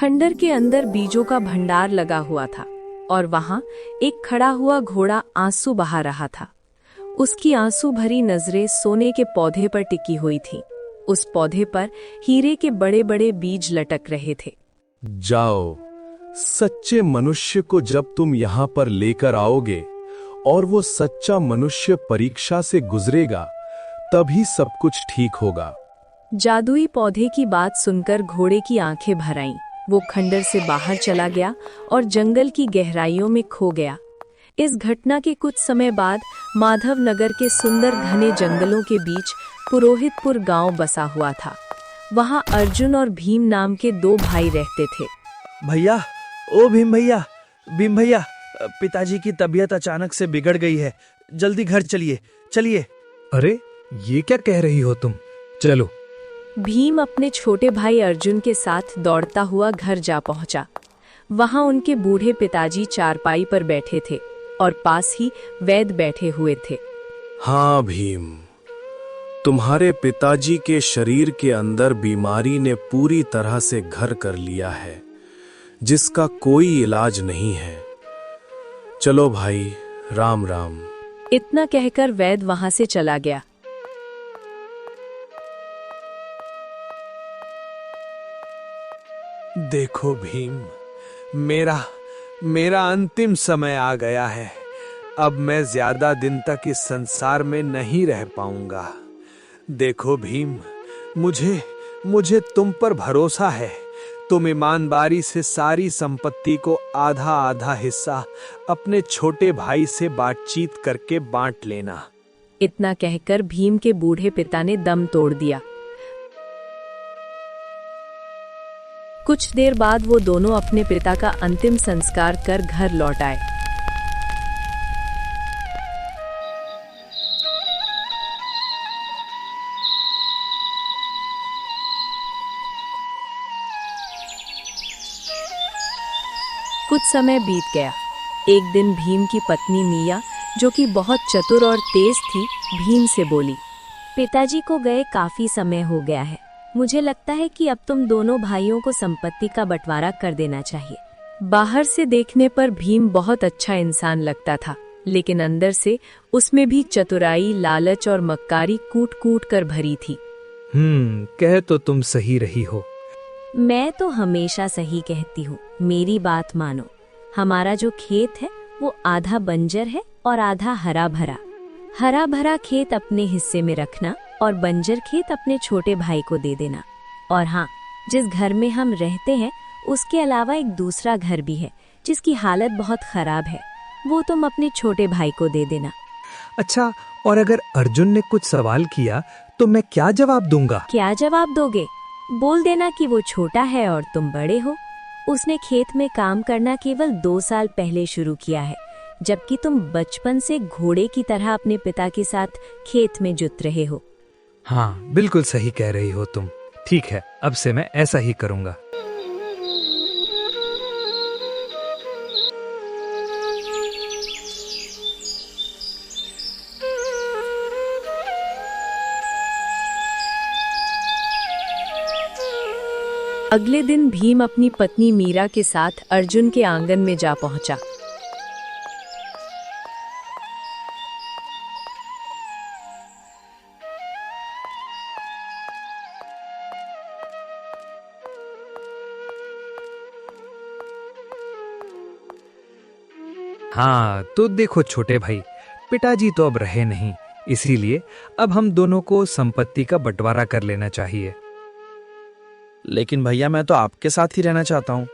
खंडर के अंदर बीजों का भंडार लगा हुआ था और वहां एक खड़ा हुआ घोड़ा आंसू बहा रहा था। उसकी आंसू भरी नजरें सोने के पौधे पर टिकी हुई थीं। उस पौधे पर हीरे के बड़े बड़े बीज लटक रहे थे। जाओ, सच्चे मनुष्य को जब तुम यहाँ पर लेकर आओगे और वो सच्चा मनुष्य परीक्षा से गुजरेगा, तभी सब कुछ ठीक होगा। जादुई पौधे की बात सुनकर घोड़े की आंखें भर आईं। वो खंडर से बाहर चला गया और जंगल की गहराइयों में खो गया। इस घटना के कुछ समय बाद माधव नगर के सुंदर घने जंगलों के बीच पुरोहितपुर गांव बसा हुआ था। वहां अर्जुन और भीम नाम के दो भाई रहते थे। भैया, ओ भीम भैया, पिताजी की तबीयत अचानक से बिगड़ गई है। जल्दी घर चलिए। अरे, ये क्या कह रही हो तुम? चलो। भीम अपने छोटे भाई अर्जुन के साथ दौड़ता हुआ घर जा पहुंचा। वहां उनके बूढ़े पिताजी चारपाई पर बैठे थे और पास ही वैद्य बैठे हुए थे। हाँ भीम, तुम्हारे पिताजी के शरीर के अंदर बीमारी ने पूरी तरह से घर कर लिया है, जिसका कोई इलाज नहीं है। चलो भाई, राम राम। इतना कहकर वैद्य वहां से चला गया। देखो भीम, मेरा अंतिम समय आ गया है। अब मैं ज्यादा दिन तक इस संसार में नहीं रह पाऊंगा। देखो भीम, मुझे तुम पर भरोसा है। तुम ईमानदारी से सारी संपत्ति को आधा आधा हिस्सा अपने छोटे भाई से बातचीत करके बांट लेना। इतना कहकर भीम के बूढ़े पिता ने दम तोड़ दिया। कुछ देर बाद वो दोनों अपने पिता का अंतिम संस्कार कर घर लौट आए। कुछ समय बीत गया। एक दिन भीम की पत्नी मिया, जो कि बहुत चतुर और तेज थी, भीम से बोली, पिताजी को गए काफी समय हो गया है। मुझे लगता है कि अब तुम दोनों भाइयों को संपत्ति का बंटवारा कर देना चाहिए। बाहर से देखने पर भीम बहुत अच्छा इंसान लगता था, लेकिन अंदर से उसमें भी चतुराई, लालच और मक्कारी कूट कूट कर भरी थी। कह तो तुम सही रही हो। मैं तो हमेशा सही कहती हूँ। मेरी बात मानो। हमारा जो खेत है वो आधा बंजर है और आधा हरा भरा। हरा भरा खेत अपने हिस्से में रखना और बंजर खेत अपने छोटे भाई को दे देना। और हाँ, जिस घर में हम रहते हैं उसके अलावा एक दूसरा घर भी है जिसकी हालत बहुत खराब है, वो तुम अपने छोटे भाई को दे देना। अच्छा, और अगर अर्जुन ने कुछ सवाल किया तो मैं क्या जवाब दूंगा? क्या जवाब दोगे? बोल देना कि वो छोटा है और तुम बड़े हो। उसने खेत में काम करना केवल 2 साल पहले शुरू किया है, जबकि तुम बचपन से घोड़े की तरह अपने पिता के साथ खेत में जुत रहे हो। हाँ, बिल्कुल सही कह रही हो तुम। ठीक है, अब से मैं ऐसा ही करूंगा। अगले दिन भीम अपनी पत्नी मीरा के साथ अर्जुन के आंगन में जा पहुंचा। हाँ, तो देखो छोटे भाई, पिताजी तो अब रहे नहीं, इसीलिए अब हम दोनों को संपत्ति का बंटवारा कर लेना चाहिए। लेकिन भैया, मैं तो आपके साथ ही रहना चाहता हूँ।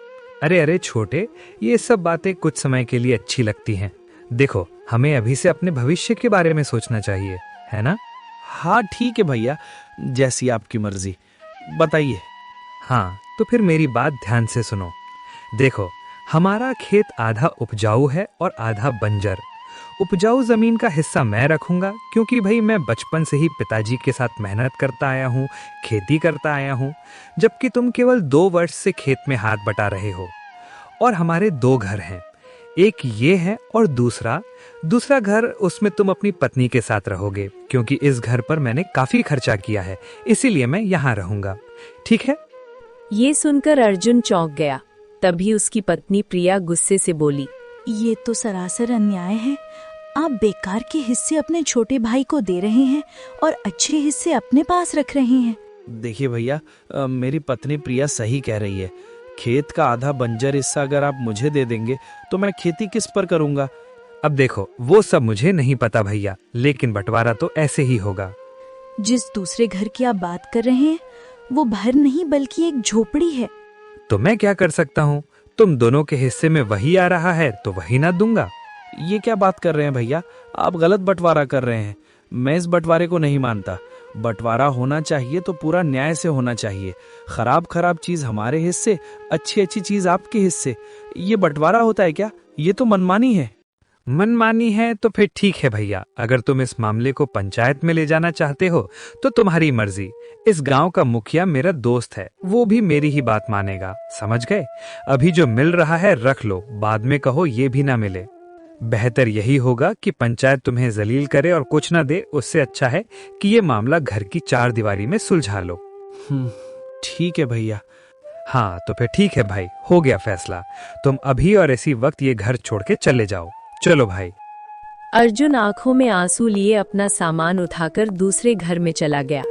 अरे छोटे, ये सब बातें कुछ समय के लिए अच्छी लगती हैं। देखो, हमें अभी से अपने भविष्य के बारे में सोचना चाहिए, है ना? हाँ ठीक है भैया, जैसी आपकी मर्जी। बताइए। हाँ, तो फिर मेरी बात ध्यान से सुनो। देखो, हमारा खेत आधा उपजाऊ है और आधा बंजर। उपजाऊ जमीन का हिस्सा मैं रखूंगा, क्योंकि भाई मैं बचपन से ही पिताजी के साथ मेहनत करता आया हूँ, खेती करता आया हूँ, जबकि तुम केवल 2 वर्ष से खेत में हाथ बटा रहे हो। और हमारे 2 घर हैं, एक ये है और दूसरा घर, उसमें तुम अपनी पत्नी के साथ रहोगे, क्योंकि इस घर पर मैंने काफी खर्चा किया है, इसीलिए मैं यहाँ रहूंगा। ठीक है? ये सुनकर अर्जुन चौंक गया। तभी उसकी पत्नी प्रिया गुस्से से बोली, ये तो सरासर अन्याय है। आप बेकार के हिस्से अपने छोटे भाई को दे रहे हैं और अच्छे हिस्से अपने पास रख रहे हैं। देखिए भैया, मेरी पत्नी प्रिया सही कह रही है। खेत का आधा बंजर हिस्सा अगर आप मुझे दे देंगे तो मैं खेती किस पर करूंगा। अब देखो, वो सब मुझे नहीं पता भैया, लेकिन बंटवारा तो ऐसे ही होगा। जिस दूसरे घर की आप बात कर रहे हैं वो घर नहीं बल्कि एक झोपड़ी है। तो मैं क्या कर सकता हूँ? तुम दोनों के हिस्से में वही आ रहा है तो वही ना दूंगा। ये क्या बात कर रहे हैं भैया, आप गलत बंटवारा कर रहे हैं। मैं इस बंटवारे को नहीं मानता। बंटवारा होना चाहिए तो पूरा न्याय से होना चाहिए। खराब चीज हमारे हिस्से, अच्छी चीज आपके हिस्से। ये बंटवारा होता है क्या? ये तो मनमानी है। मनमानी है तो फिर ठीक है भैया, अगर तुम इस मामले को पंचायत में ले जाना चाहते हो तो तुम्हारी मर्जी। इस गांव का मुखिया मेरा दोस्त है, वो भी मेरी ही बात मानेगा, समझ गए? अभी जो मिल रहा है रख लो, बाद में कहो ये भी ना मिले। बेहतर यही होगा कि पंचायत तुम्हें जलील करे और कुछ ना दे, उससे अच्छा है कि ये मामला घर की चार दीवारी में सुलझा लो। ठीक है भैया। हाँ तो फिर ठीक है भाई, हो गया फैसला। तुम अभी और इसी वक्त ये घर छोड़ के चले जाओ। चलो भाई। अर्जुन आंखों में आंसू लिए अपना सामान उठाकर दूसरे घर में चला गया।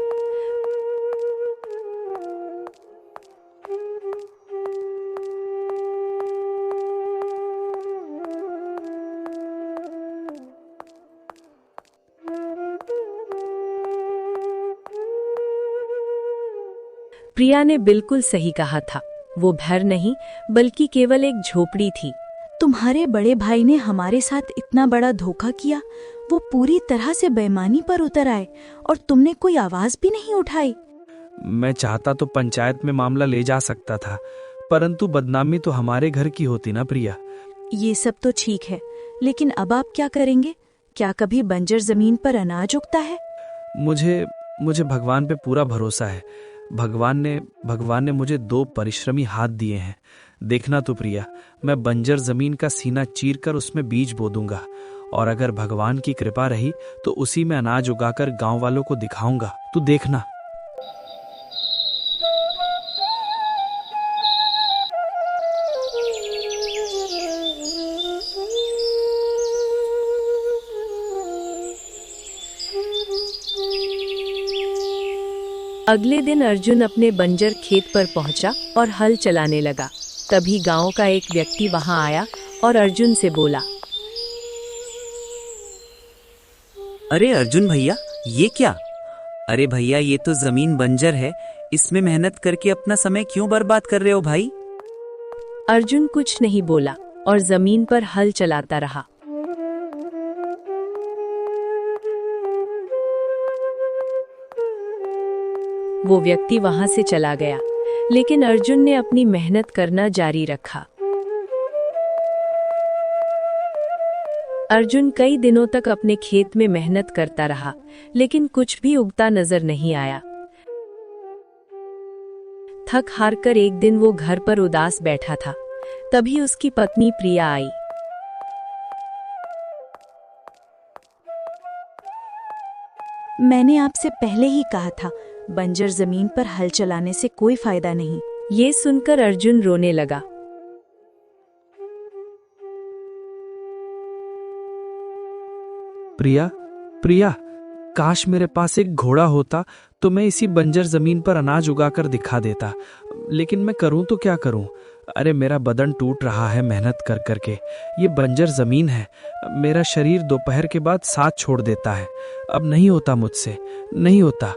प्रिया ने बिल्कुल सही कहा था। वो घर नहीं बल्कि केवल एक झोपड़ी थी। तुम्हारे बड़े भाई ने हमारे साथ इतना बड़ा धोखा किया, वो पूरी तरह से बेईमानी पर उतर आए और तुमने कोई आवाज भी नहीं उठाई। मैं चाहता तो पंचायत में मामला ले जा सकता था, परंतु बदनामी तो हमारे घर की होती ना प्रिया। ये सब तो ठीक है, लेकिन अब आप क्या करेंगे? क्या कभी बंजर जमीन पर अनाज उगता है? मुझे भगवान पे पूरा भरोसा है। भगवान ने मुझे 2 परिश्रमी हाथ दिए हैं। देखना तो प्रिया, मैं बंजर जमीन का सीना चीरकर उसमें बीज बो दूंगा, और अगर भगवान की कृपा रही तो उसी में अनाज उगाकर गांव वालों को दिखाऊंगा। तू देखना। अगले दिन अर्जुन अपने बंजर खेत पर पहुंचा और हल चलाने लगा। तभी गांव का एक व्यक्ति वहां आया और अर्जुन से बोला, अरे अर्जुन भैया, ये क्या? अरे भैया, ये तो जमीन बंजर है, इसमें मेहनत करके अपना समय क्यों बर्बाद कर रहे हो भाई? अर्जुन कुछ नहीं बोला और जमीन पर हल चलाता रहा। वो व्यक्ति वहां से चला गया, लेकिन अर्जुन ने अपनी मेहनत करना जारी रखा। अर्जुन कई दिनों तक अपने खेत में मेहनत करता रहा, लेकिन कुछ भी उगता नजर नहीं आया। थक हार कर एक दिन वो घर पर उदास बैठा था। तभी उसकी पत्नी प्रिया आई। मैंने आपसे पहले ही कहा था, बंजर जमीन पर हल चलाने से कोई फायदा नहीं। ये सुनकर अर्जुन रोने लगा। प्रिया, काश मेरे पास एक घोड़ा होता तो मैं इसी बंजर जमीन पर अनाज उगाकर दिखा देता, लेकिन मैं करूं तो क्या करूं? अरे मेरा बदन टूट रहा है मेहनत कर करके। ये बंजर जमीन है, मेरा शरीर दोपहर के बाद साथ छोड़ देता है। अब नहीं होता मुझसे, नहीं होता।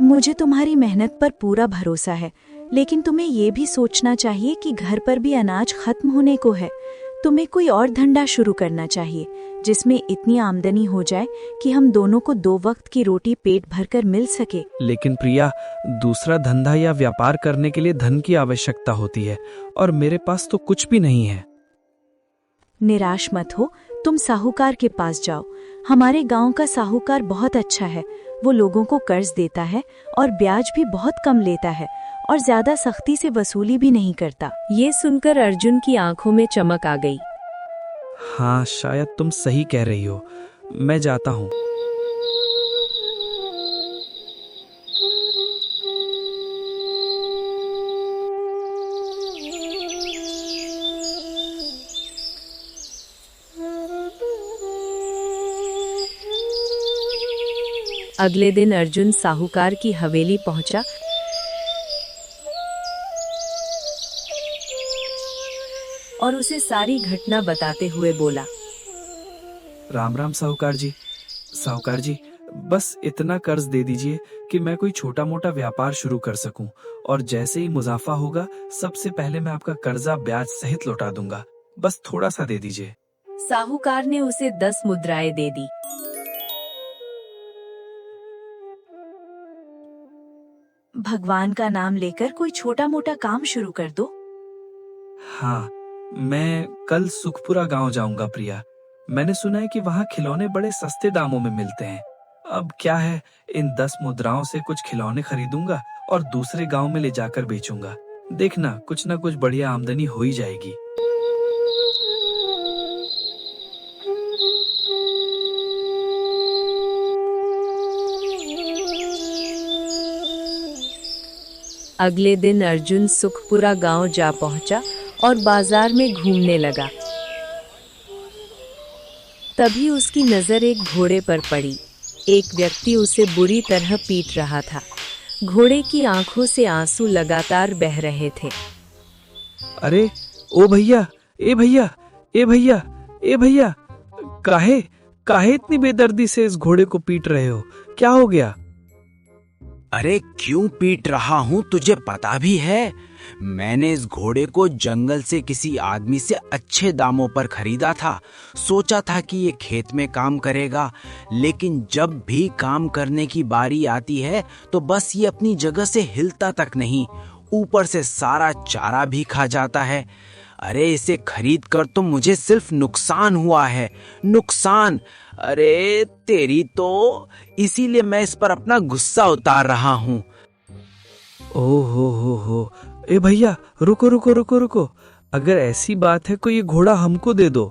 मुझे तुम्हारी मेहनत पर पूरा भरोसा है, लेकिन तुम्हें ये भी सोचना चाहिए कि घर पर भी अनाज खत्म होने को है। तुम्हें कोई और धंधा शुरू करना चाहिए जिसमें इतनी आमदनी हो जाए कि हम दोनों को 2 वक्त की रोटी पेट भरकर मिल सके। लेकिन प्रिया, दूसरा धंधा या व्यापार करने के लिए धन की आवश्यकता होती है, और मेरे पास तो कुछ भी नहीं है। निराश मत हो, तुम साहूकार के पास जाओ। हमारे गांव का साहूकार बहुत अच्छा है। वो लोगों को कर्ज देता है और ब्याज भी बहुत कम लेता है और ज्यादा सख्ती से वसूली भी नहीं करता। ये सुनकर अर्जुन की आंखों में चमक आ गई। हाँ, शायद तुम सही कह रही हो। मैं जाता हूँ। अगले दिन अर्जुन साहूकार की हवेली पहुंचा और उसे सारी घटना बताते हुए बोला। राम राम साहूकार जी। साहूकार जी, बस इतना कर्ज दे दीजिए कि मैं कोई छोटा मोटा व्यापार शुरू कर सकूं, और जैसे ही मुनाफा होगा सबसे पहले मैं आपका कर्जा ब्याज सहित लौटा दूंगा। बस थोड़ा सा दे दीजिए। साहूकार ने उसे 10 मुद्राएं दे दी। भगवान का नाम लेकर कोई छोटा मोटा काम शुरू कर दो। हाँ, मैं कल सुखपुरा गांव जाऊंगा प्रिया। मैंने सुना है कि वहाँ खिलौने बड़े सस्ते दामों में मिलते हैं। अब क्या है, इन 10 मुद्राओं से कुछ खिलौने खरीदूंगा और दूसरे गांव में ले जाकर बेचूंगा। देखना, कुछ ना कुछ बढ़िया आमदनी हो ही जाएगी। अगले दिन अर्जुन सुखपुरा गांव जा पहुंचा और बाजार में घूमने लगा। तभी उसकी नजर एक घोड़े पर पड़ी। एक व्यक्ति उसे बुरी तरह पीट रहा था। घोड़े की आंखों से आंसू लगातार बह रहे थे। अरे ओ भैया, ए भैया, ए भैया, ए भैया, काहे काहे इतनी बेदर्दी से इस घोड़े को पीट रहे हो? क्या हो गया? अरे क्यों पीट रहा हूं तुझे पता भी है? मैंने इस घोड़े को जंगल से किसी आदमी से अच्छे दामों पर खरीदा था। सोचा था कि ये खेत में काम करेगा, लेकिन जब भी काम करने की बारी आती है तो बस ये अपनी जगह से हिलता तक नहीं, ऊपर से सारा चारा भी खा जाता है। अरे इसे खरीद कर तो मुझे सिर्फ नुकसान हुआ है, नुकसान। अरे तेरी तो, इसीलिए मैं इस पर अपना गुस्सा उतार रहा हूँ। ओ हो, ए भैया, रुको रुको रुको रुको। अगर ऐसी बात है तो ये घोड़ा हमको दे दो।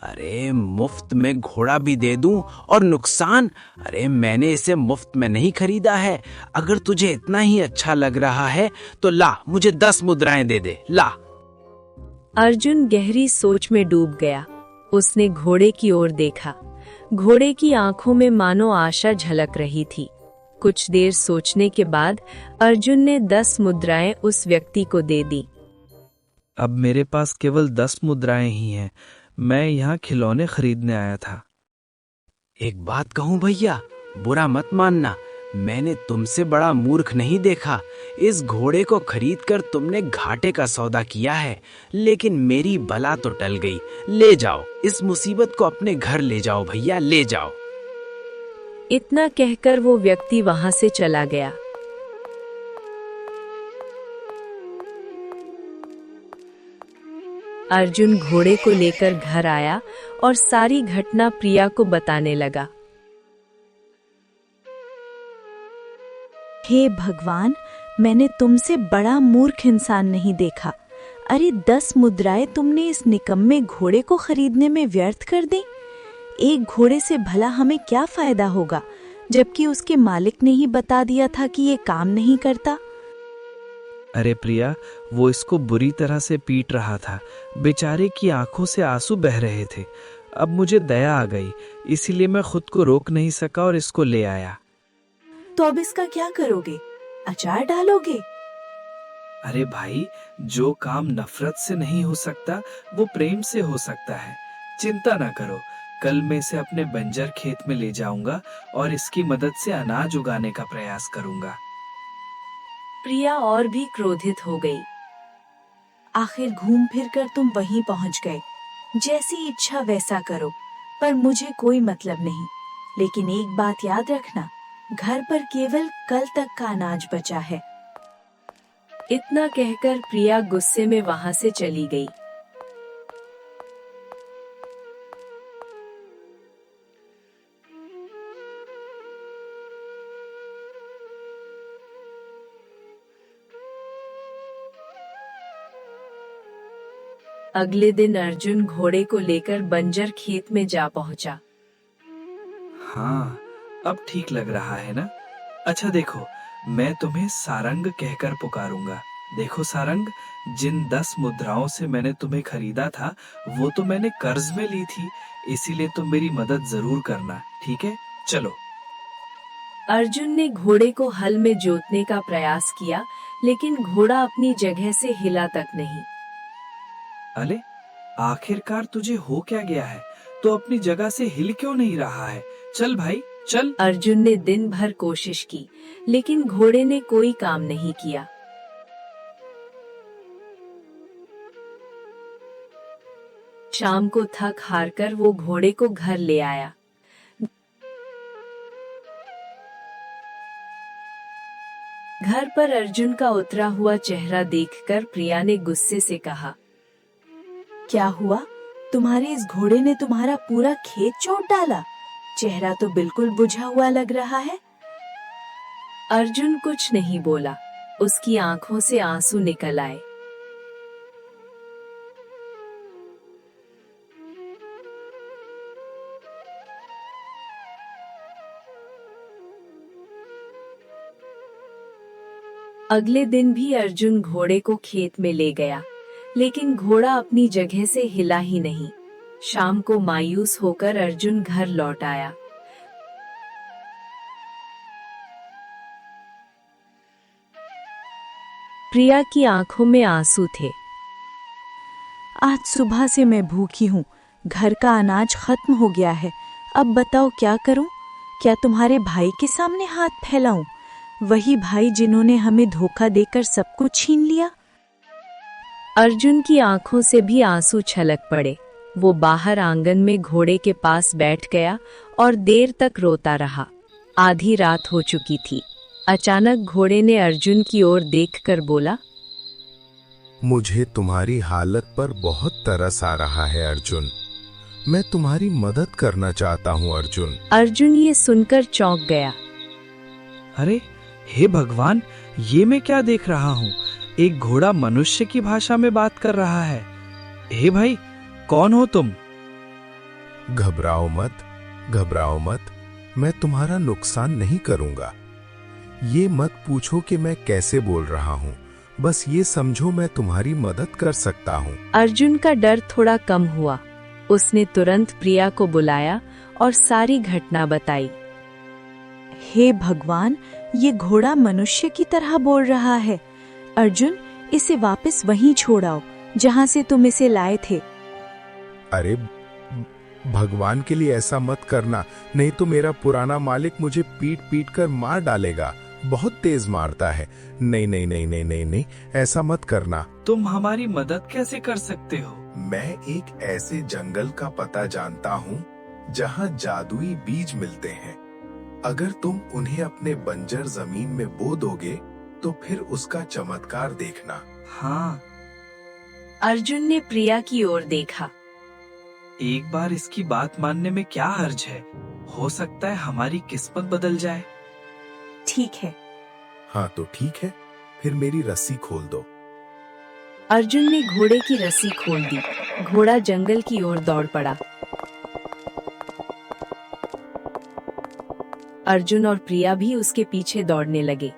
अरे मुफ्त में घोड़ा भी दे दूं और नुकसान? अरे मैंने इसे मुफ्त में नहीं खरीदा है। अगर तुझे इतना ही अच्छा लग रहा है तो ला, मुझे 10 मुद्राएं दे दे, ला। अर्जुन गहरी सोच में डूब गया। उसने घोड़े की ओर देखा। घोड़े की आंखों में मानो आशा झलक रही थी। कुछ देर सोचने के बाद अर्जुन ने 10 मुद्राएं उस व्यक्ति को दे दी। अब मेरे पास केवल 10 मुद्राएं ही हैं। मैं यहाँ खिलौने खरीदने आया था। एक बात कहूं भैया, बुरा मत मानना, मैंने तुमसे बड़ा मूर्ख नहीं देखा। इस घोड़े को खरीदकर तुमने घाटे का सौदा किया है, लेकिन मेरी बला तो टल गई। ले जाओ, इस मुसीबत को अपने घर ले जाओ भैया, ले जाओ। इतना कहकर वो व्यक्ति वहां से चला गया। अर्जुन घोड़े को लेकर घर आया और सारी घटना प्रिया को बताने लगा। हे भगवान, मैंने तुमसे बड़ा मूर्ख इंसान नहीं देखा। अरे 10 मुद्राएं तुमने इस निकम्मे घोड़े को खरीदने में व्यर्थ कर दी। एक घोड़े से भला हमें क्या फायदा होगा, जबकि उसके मालिक ने ही बता दिया था कि ये काम नहीं करता। अरे प्रिया, वो इसको बुरी तरह से पीट रहा था। बेचारे की आंखों से आंसू बह रहे थे। अब मुझे दया आ गई, इसीलिए मैं खुद को रोक नहीं सका और इसको ले आया। तो अब इसका क्या करोगे? अचार डालोगे? अरे भाई, जो काम नफरत से नहीं हो सकता वो प्रेम से हो सकता है। चिंता ना करो, कल मैं इसे अपने बंजर खेत में ले जाऊंगा और इसकी मदद से अनाज उगाने का प्रयास करूंगा। प्रिया और भी क्रोधित हो गई। आखिर घूम फिर कर तुम वहीं पहुंच गए। जैसी इच्छा वैसा करो, पर मुझे कोई मतलब नहीं। लेकिन एक बात याद रखना, घर पर केवल कल तक का अनाज बचा है। इतना कहकर प्रिया गुस्से में वहां से चली गई। अगले दिन अर्जुन घोड़े को लेकर बंजर खेत में जा पहुंचा। हाँ, अब ठीक लग रहा है ना? अच्छा देखो, मैं तुम्हें सारंग कहकर पुकारूंगा। देखो सारंग, जिन 10 मुद्राओं से मैंने तुम्हें खरीदा था वो तो मैंने कर्ज में ली थी, इसीलिए तुम मेरी मदद जरूर करना, ठीक है? चलो। अर्जुन ने घोड़े को हल में जोतने का प्रयास किया, लेकिन घोड़ा अपनी जगह से हिला तक नहीं। अरे आखिरकार तुझे हो क्या गया है? तो अपनी जगह से हिल क्यों नहीं रहा है? चल भाई चल। अर्जुन ने दिन भर कोशिश की, लेकिन घोड़े ने कोई काम नहीं किया। शाम को थक हार कर वो घोड़े को घर ले आया। घर पर अर्जुन का उतरा हुआ चेहरा देखकर प्रिया ने गुस्से से कहा, क्या हुआ? तुम्हारे इस घोड़े ने तुम्हारा पूरा खेत चोट डाला। चेहरा तो बिल्कुल बुझा हुआ लग रहा है। अर्जुन कुछ नहीं बोला। उसकी आंखों से आंसू निकल आए। अगले दिन भी अर्जुन घोड़े को खेत में ले गया, लेकिन घोड़ा अपनी जगह से हिला ही नहीं। शाम को मायूस होकर अर्जुन घर लौट आया। प्रिया की आंखों में आंसू थे। आज सुबह से मैं भूखी हूँ। घर का अनाज खत्म हो गया है। अब बताओ क्या करूं? क्या तुम्हारे भाई के सामने हाथ फैलाऊं? वही भाई जिन्होंने हमें धोखा देकर सब कुछ छीन लिया। अर्जुन की आंखों से भी आंसू छलक पड़े। वो बाहर आंगन में घोड़े के पास बैठ गया और देर तक रोता रहा। आधी रात हो चुकी थी। अचानक घोड़े ने अर्जुन की ओर देखकर बोला, मुझे तुम्हारी हालत पर बहुत तरस आ रहा है अर्जुन। मैं तुम्हारी मदद करना चाहता हूँ अर्जुन। अर्जुन ये सुनकर चौंक गया। अरे हे भगवान, ये मैं क्या देख रहा हूँ? एक घोड़ा मनुष्य की भाषा में बात कर रहा है। हे भाई, कौन हो तुम? घबराओ मत, घबराओ मत। मैं तुम्हारा नुकसान नहीं करूंगा। ये मत पूछो कि मैं कैसे बोल रहा हूँ। बस ये समझो मैं तुम्हारी मदद कर सकता हूँ। अर्जुन का डर थोड़ा कम हुआ। उसने तुरंत प्रिया को बुलाया और सारी घटना बताई। हे भगवान, ये घोड़ा मनुष्य की तरह बोल रहा है। अर्जुन, इसे वापस वहीं छोड़ आओ जहाँ से तुम इसे लाए थे। अरे भगवान के लिए ऐसा मत करना, नहीं तो मेरा पुराना मालिक मुझे पीट पीट कर मार डालेगा। बहुत तेज मारता है। नहीं नहीं नहीं नहीं नहीं नहीं, ऐसा मत करना। तुम हमारी मदद कैसे कर सकते हो? मैं एक ऐसे जंगल का पता जानता हूँ जहाँ जादुई बीज मिलते हैं। अगर तुम उन्हें अपने बंजर जमीन में बो दोगे तो फिर उसका चमत्कार देखना। हाँ। अर्जुन ने प्रिया की ओर देखा। एक बार इसकी बात मानने में क्या हर्ज है? हो सकता है हमारी किस्मत बदल जाए। ठीक है। हाँ तो ठीक है, फिर मेरी रस्सी खोल दो। अर्जुन ने घोड़े की रस्सी खोल दी। घोड़ा जंगल की ओर दौड़ पड़ा। अर्जुन और प्रिया भी उसके पीछे दौड़ने लगे।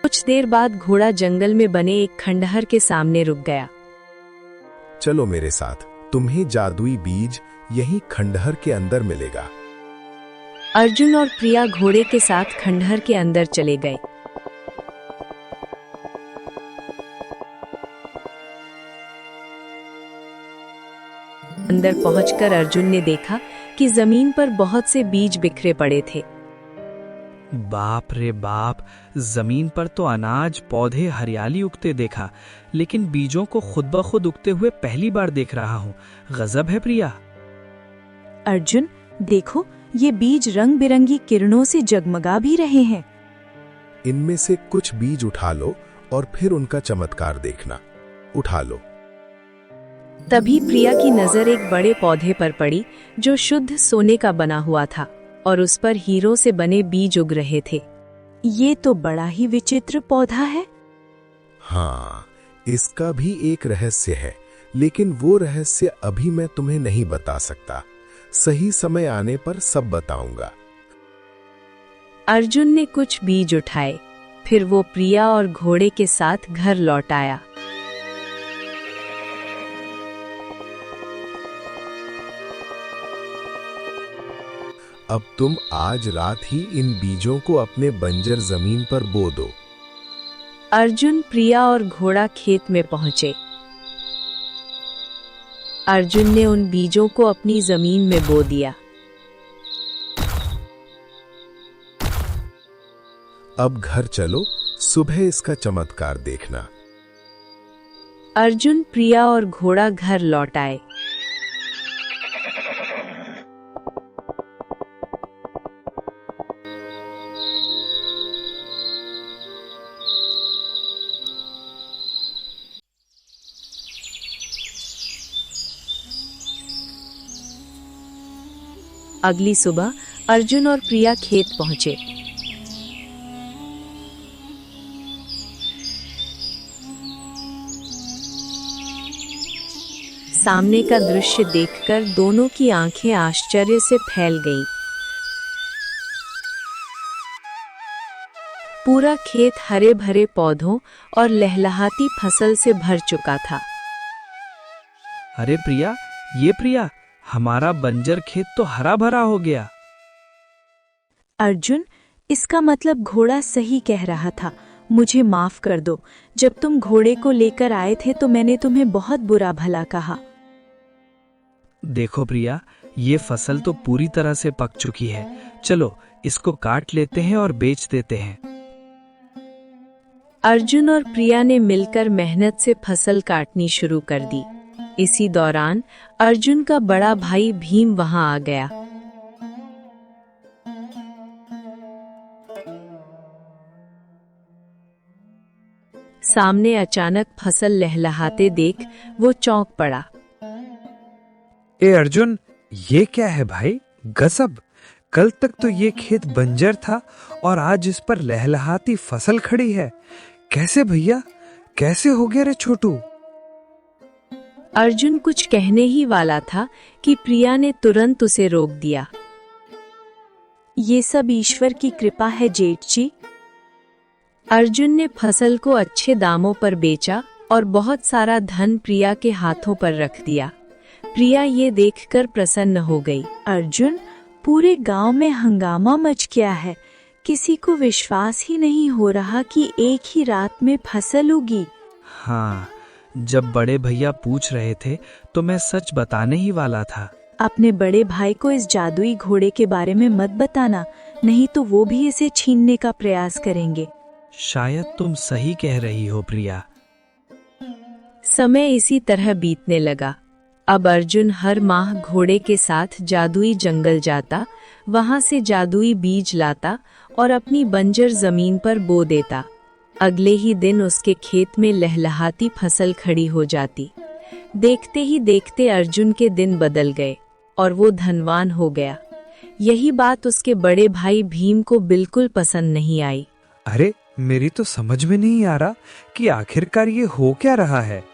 कुछ देर बाद घोड़ा जंगल में बने एक खंडहर के सामने रुक गया। चलो मेरे साथ, तुम्हें जादुई बीज यहीं खंडहर के अंदर मिलेगा। अर्जुन और प्रिया घोड़े के साथ खंडहर के अंदर चले गए। अंदर पहुंचकर अर्जुन ने देखा कि जमीन पर बहुत से बीज बिखरे पड़े थे। बाप रे बाप, जमीन पर तो अनाज, पौधे, हरियाली उगते देखा, लेकिन बीजों को खुद ब खुद उगते हुए पहली बार देख रहा हूँ। गजब है प्रिया। अर्जुन देखो, ये बीज रंग बिरंगी किरणों से जगमगा भी रहे हैं। इनमें से कुछ बीज उठा लो और फिर उनका चमत्कार देखना। उठा लो। तभी प्रिया की नजर एक बड़े पौधे पर पड़ी जो शुद्ध सोने का बना हुआ था और उस पर हीरों से बने बीज उग रहे थे। ये तो बड़ा ही विचित्र पौधा है। हाँ, इसका भी एक रहस्य है, लेकिन वो रहस्य अभी मैं तुम्हें नहीं बता सकता। सही समय आने पर सब बताऊंगा। अर्जुन ने कुछ बीज उठाए, फिर वो प्रिया और घोड़े के साथ घर लौट आया। अब तुम आज रात ही इन बीजों को अपने बंजर जमीन पर बो दो। अर्जुन, प्रिया और घोड़ा खेत में पहुंचे। अर्जुन ने उन बीजों को अपनी जमीन में बो दिया। अब घर चलो, सुबह इसका चमत्कार देखना। अर्जुन, प्रिया और घोड़ा घर लौट आए। अगली सुबह अर्जुन और प्रिया खेत पहुंचे। सामने का दृश्य देखकर दोनों की आंखें आश्चर्य से फैल गईं। पूरा खेत हरे भरे पौधों और लहलहाती फसल से भर चुका था। अरे प्रिया, ये प्रिया, हमारा बंजर खेत तो हरा भरा हो गया। अर्जुन, इसका मतलब घोड़ा सही कह रहा था। मुझे माफ कर दो। जब तुम घोड़े को लेकर आए थे तो मैंने तुम्हें बहुत बुरा भला कहा। देखो प्रिया, ये फसल तो पूरी तरह से पक चुकी है। चलो इसको काट लेते हैं और बेच देते हैं। अर्जुन और प्रिया ने मिलकर मेहनत से फसल काटनी शुरू कर दी। इसी दौरान अर्जुन का बड़ा भाई भीम वहां आ गया। सामने अचानक फसल लहलहाते देख वो चौंक पड़ा। ए अर्जुन, ये क्या है भाई? गजब! कल तक तो ये खेत बंजर था और आज इस पर लहलहाती फसल खड़ी है। कैसे भैया, कैसे हो गया रे छोटू? अर्जुन कुछ कहने ही वाला था कि प्रिया ने तुरंत उसे रोक दिया। ये सब ईश्वर की कृपा है जेठ जी। अर्जुन ने फसल को अच्छे दामों पर बेचा और बहुत सारा धन प्रिया के हाथों पर रख दिया। प्रिया ये देखकर प्रसन्न हो गई। अर्जुन, पूरे गांव में हंगामा मच गया है। किसी को विश्वास ही नहीं हो रहा कि एक ही रात में फसल उगी। हाँ, जब बड़े भैया पूछ रहे थे तो मैं सच बताने ही वाला था। अपने बड़े भाई को इस जादुई घोड़े के बारे में मत बताना, नहीं तो वो भी इसे छीनने का प्रयास करेंगे। शायद तुम सही कह रही हो प्रिया। समय इसी तरह बीतने लगा। अब अर्जुन हर माह घोड़े के साथ जादुई जंगल जाता, वहां से जादुई बीज लाता और अपनी बंजर जमीन पर बो देता। अगले ही दिन उसके खेत में लहलहाती फसल खड़ी हो जाती। देखते ही देखते अर्जुन के दिन बदल गए और वो धनवान हो गया। यही बात उसके बड़े भाई भीम को बिल्कुल पसंद नहीं आई। अरे, मेरी तो समझ में नहीं आ रहा कि आखिरकार ये हो क्या रहा है।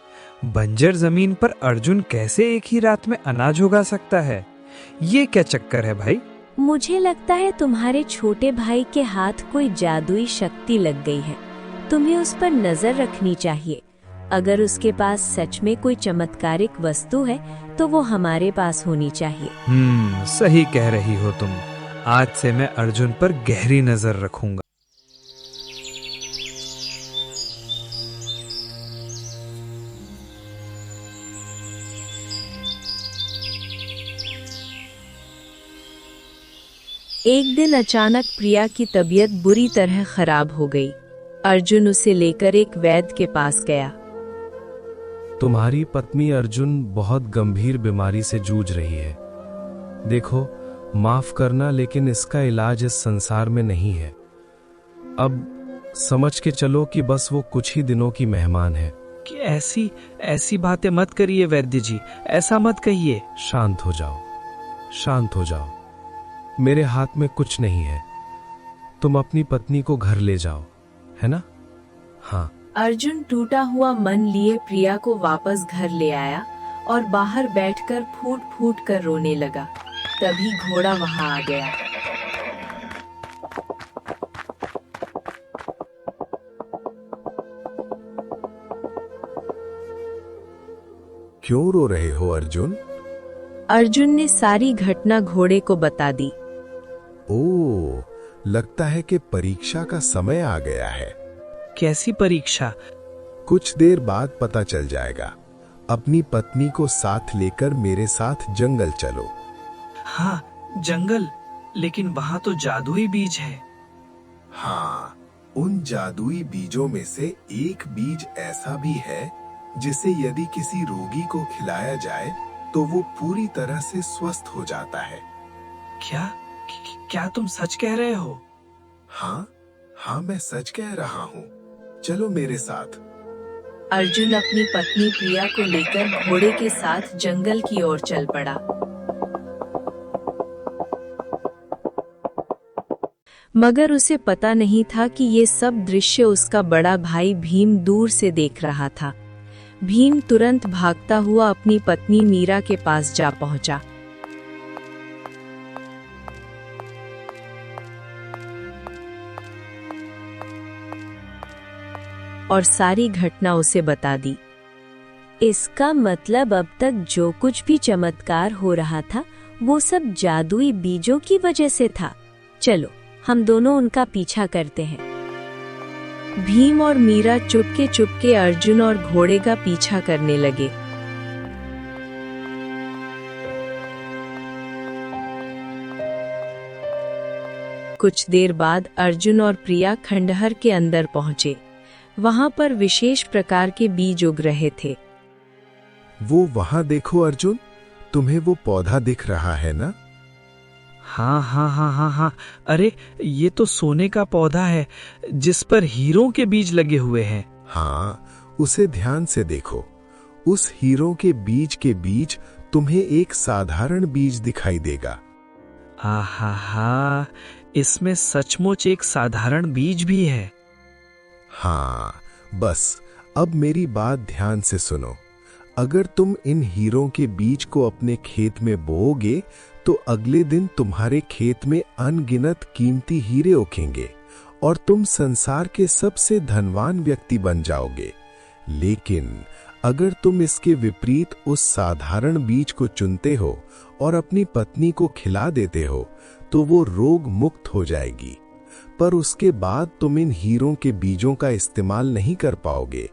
बंजर जमीन पर अर्जुन कैसे एक ही रात में अनाज उगा सकता है? ये क्या चक्कर है भाई? मुझे लगता है तुम्हारे छोटे भाई के हाथ कोई जादुई शक्ति लग गई है। तुम्हें उस पर नजर रखनी चाहिए। अगर उसके पास सच में कोई चमत्कारिक वस्तु है तो वो हमारे पास होनी चाहिए। सही कह रही हो तुम। आज से मैं अर्जुन पर गहरी नजर रखूंगा। एक दिन अचानक प्रिया की तबीयत बुरी तरह खराब हो गई। अर्जुन उसे लेकर एक वैद्य के पास गया। तुम्हारी पत्नी अर्जुन बहुत गंभीर बीमारी से जूझ रही है। देखो, माफ करना लेकिन इसका इलाज इस संसार में नहीं है। अब समझ के चलो कि बस वो कुछ ही दिनों की मेहमान है। कि ऐसी बातें मत करिए वैद्य जी, ऐसा मत कहिए। शांत हो जाओ, शांत हो जाओ। मेरे हाथ में कुछ नहीं है। तुम अपनी पत्नी को घर ले जाओ, है ना? हाँ। अर्जुन टूटा हुआ मन लिए प्रिया को वापस घर ले आया और बाहर बैठकर फूट फूट कर रोने लगा। तभी घोड़ा वहां आ गया। क्यों रो रहे हो अर्जुन? अर्जुन ने सारी घटना घोड़े को बता दी। ओ, लगता है कि परीक्षा का समय आ गया है। कैसी परीक्षा? कुछ देर बाद पता चल जाएगा। अपनी पत्नी को साथ लेकर मेरे साथ जंगल चलो। हाँ, जंगल, लेकिन वहां तो जादुई बीज है। हाँ, उन जादुई बीजों में से एक बीज ऐसा भी है जिसे यदि किसी रोगी को खिलाया जाए तो वो पूरी तरह से स्वस्थ हो जाता है। क्या तुम सच कह रहे हो? हाँ, मैं सच कह रहा हूँ। चलो मेरे साथ। अर्जुन अपनी पत्नी प्रिया को लेकर घोड़े के साथ जंगल की ओर चल पड़ा। मगर उसे पता नहीं था कि ये सब दृश्य उसका बड़ा भाई भीम दूर से देख रहा था। भीम तुरंत भागता हुआ अपनी पत्नी मीरा के पास जा पहुंचा। और सारी घटना उसे बता दी। इसका मतलब अब तक जो कुछ भी चमत्कार हो रहा था वो सब जादुई बीजों की वजह से था। चलो हम दोनों उनका पीछा करते हैं। भीम और मीरा चुपके चुपके अर्जुन और घोड़े का पीछा करने लगे। कुछ देर बाद अर्जुन और प्रिया खंडहर के अंदर पहुंचे। वहां पर विशेष प्रकार के बीज उग रहे थे। वो वहां देखो अर्जुन, तुम्हें वो पौधा दिख रहा है ना? हाँ। अरे ये तो सोने का पौधा है जिस पर हीरों के बीज लगे हुए हैं। हाँ, उसे ध्यान से देखो। उस हीरों के बीज तुम्हें एक साधारण बीज दिखाई देगा। आहा, इसमें सचमुच एक साधारण बीज भी है। हाँ, बस अब मेरी बात ध्यान से सुनो। अगर तुम इन हीरों के बीज को अपने खेत में बोओगे तो अगले दिन तुम्हारे खेत में अनगिनत कीमती हीरे उगेंगे और तुम संसार के सबसे धनवान व्यक्ति बन जाओगे। लेकिन अगर तुम इसके विपरीत उस साधारण बीज को चुनते हो और अपनी पत्नी को खिला देते हो तो वो रोग मुक्त हो जाएगी, पर उसके बाद तुम इन हीरों के बीजों का इस्तेमाल नहीं कर पाओगे।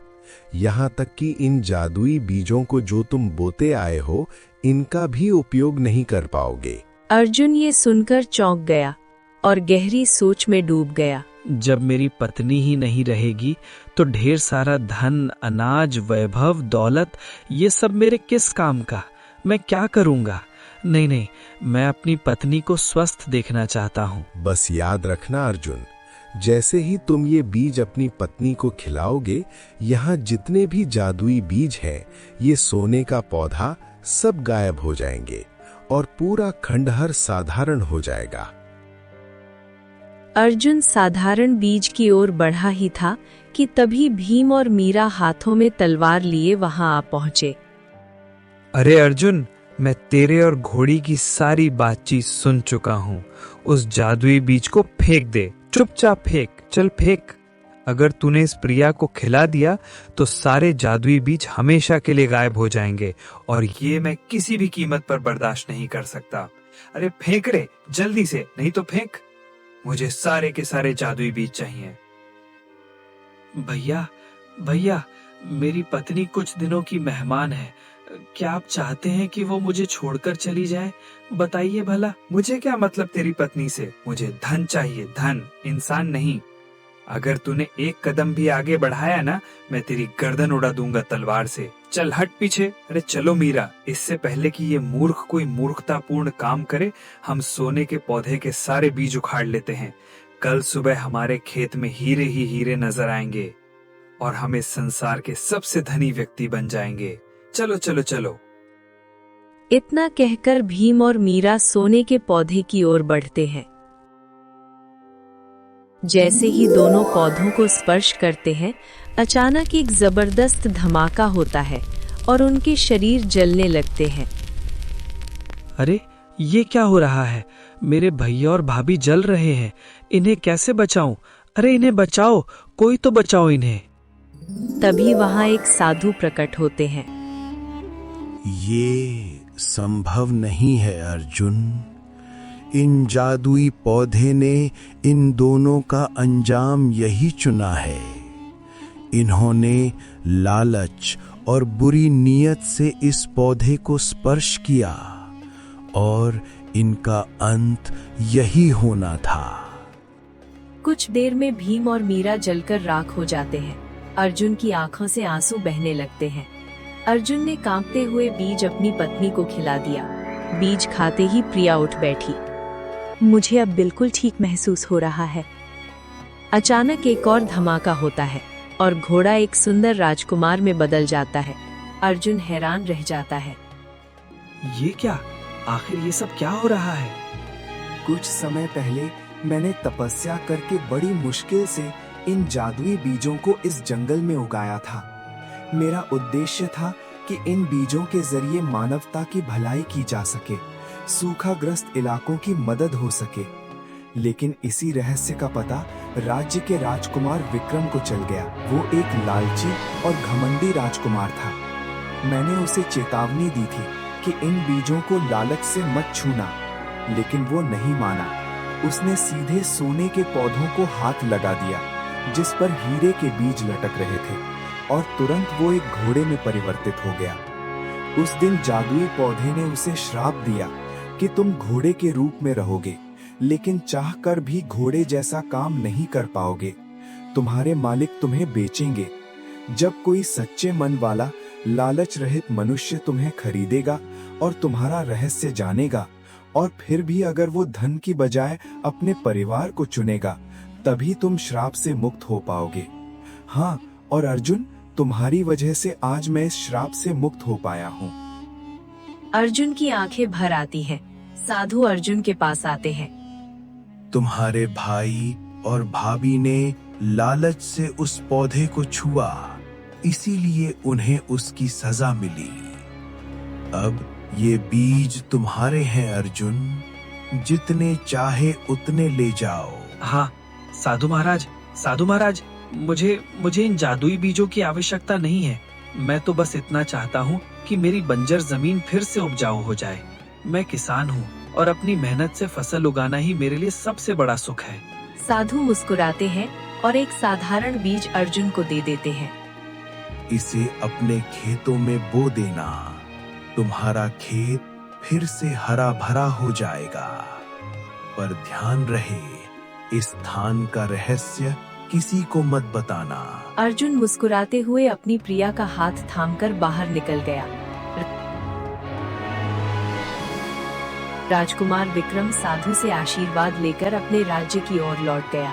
यहाँ तक कि इन जादुई बीजों को जो तुम बोते आए हो इनका भी उपयोग नहीं कर पाओगे। अर्जुन ये सुनकर चौंक गया और गहरी सोच में डूब गया। जब मेरी पत्नी ही नहीं रहेगी तो ढेर सारा धन, अनाज, वैभव, दौलत, ये सब मेरे किस काम का? मैं क्या करूंगा? नहीं, मैं अपनी पत्नी को स्वस्थ देखना चाहता हूँ। बस याद रखना अर्जुन, जैसे ही तुम ये बीज अपनी पत्नी को खिलाओगे, यहाँ जितने भी जादुई बीज हैं, ये सोने का पौधा सब गायब हो जाएंगे और पूरा खंडहर साधारण हो जाएगा। अर्जुन साधारण बीज की ओर बढ़ा ही था कि तभी भीम और मीरा हाथों में तलवार लिए वहां आ पहुंचे। अरे अर्जुन, मैं तेरे और घोड़ी की सारी बातचीत सुन चुका हूँ। उस जादुई बीज को फेंक दे, चुपचाप फेंक, चल फेंक। अगर तूने इस प्रिया को खिला दिया तो सारे जादुई बीज हमेशा के लिए गायब हो जाएंगे और ये मैं किसी भी कीमत पर बर्दाश्त नहीं कर सकता। अरे फेंक रे, जल्दी से, नहीं तो फेंक। मुझे सारे के सारे जादुई बीज चाहिए। भैया, मेरी पत्नी कुछ दिनों की मेहमान है। क्या आप चाहते हैं कि वो मुझे छोड़कर चली जाए? बताइए भला। मुझे क्या मतलब तेरी पत्नी से? मुझे धन चाहिए, धन, इंसान नहीं। अगर तूने एक कदम भी आगे बढ़ाया ना, मैं तेरी गर्दन उड़ा दूंगा तलवार से। चल हट पीछे। अरे चलो मीरा, इससे पहले कि ये मूर्ख कोई मूर्खतापूर्ण काम करे, हम सोने के पौधे के सारे बीज उखाड़ लेते हैं। कल सुबह हमारे खेत में हीरे ही हीरे नजर आएंगे और हम इस संसार के सबसे धनी व्यक्ति बन जाएंगे। चलो चलो चलो। इतना कहकर भीम और मीरा सोने के पौधे की ओर बढ़ते हैं। जैसे ही दोनों पौधों को स्पर्श करते हैं, अचानक एक जबरदस्त धमाका होता है और उनके शरीर जलने लगते हैं। अरे ये क्या हो रहा है? मेरे भैया और भाभी जल रहे हैं। इन्हें कैसे बचाऊं? अरे इन्हें बचाओ, कोई तो बचाओ इन्हें। तभी वहां एक साधु प्रकट होते हैं। ये संभव नहीं है अर्जुन। इन जादुई पौधे ने इन दोनों का अंजाम यही चुना है। इन्होंने लालच और बुरी नीयत से इस पौधे को स्पर्श किया और इनका अंत यही होना था। कुछ देर में भीम और मीरा जलकर राख हो जाते हैं। अर्जुन की आंखों से आंसू बहने लगते हैं। अर्जुन ने कांपते हुए बीज अपनी पत्नी को खिला दिया। बीज खाते ही प्रिया उठ बैठी। मुझे अब बिल्कुल ठीक महसूस हो रहा है। अचानक एक और धमाका होता है और घोड़ा एक सुंदर राजकुमार में बदल जाता है। अर्जुन हैरान रह जाता है। ये क्या? आखिर ये सब क्या हो रहा है? कुछ समय पहले मैंने तपस्या करके बड़ी मुश्किल से इन जादुई बीजों को इस जंगल में उगाया था। मेरा उद्देश्य था कि इन बीजों के जरिए मानवता की भलाई की जा सके, सूखाग्रस्त इलाकों की मदद हो सके। लेकिन इसी रहस्य का पता राज्य के राजकुमार विक्रम को चल गया। वो एक लालची और घमंडी राजकुमार था। मैंने उसे चेतावनी दी थी कि इन बीजों को लालच से मत छूना, लेकिन वो नहीं माना। उसने सीधे सोने के पौधों को हाथ लगा दिया जिस पर हीरे के बीज लटक रहे थे, और तुरंत वो एक घोड़े में परिवर्तित हो गया। उस दिन जादुई पौधे ने उसे श्राप दिया कि तुम घोड़े के रूप में रहोगे, लेकिन चाहकर भी घोड़े जैसा काम नहीं कर पाओगे। तुम्हारे मालिक तुम्हें बेचेंगे। जब कोई सच्चे मन वाला लालच रहित मनुष्य तुम्हें खरीदेगा और तुम्हारा रहस्य जानेगा, और फिर भी अगर वो धन की बजाय अपने परिवार को चुनेगा, तभी तुम श्राप से मुक्त हो पाओगे। हाँ, और अर्जुन, तुम्हारी वजह से आज मैं इस श्राप से मुक्त हो पाया हूँ। अर्जुन की आंखें भर आती हैं। साधु अर्जुन के पास आते हैं। तुम्हारे भाई और भाभी ने लालच से उस पौधे को छुआ, इसीलिए उन्हें उसकी सजा मिली। अब ये बीज तुम्हारे हैं अर्जुन, जितने चाहे उतने ले जाओ। हाँ साधु महाराज, मुझे इन जादुई बीजों की आवश्यकता नहीं है। मैं तो बस इतना चाहता हूँ कि मेरी बंजर जमीन फिर से उपजाऊ हो जाए। मैं किसान हूँ और अपनी मेहनत से फसल उगाना ही मेरे लिए सबसे बड़ा सुख है। साधु मुस्कुराते हैं और एक साधारण बीज अर्जुन को दे देते हैं। इसे अपने खेतों में बो देना, तुम्हारा खेत फिर से हरा भरा हो जाएगा। पर ध्यान रहे, इस स्थान का रहस्य किसी को मत बताना। अर्जुन मुस्कुराते हुए अपनी प्रिया का हाथ थामकर बाहर निकल गया। राजकुमार विक्रम साधु से आशीर्वाद लेकर अपने राज्य की ओर लौट गया।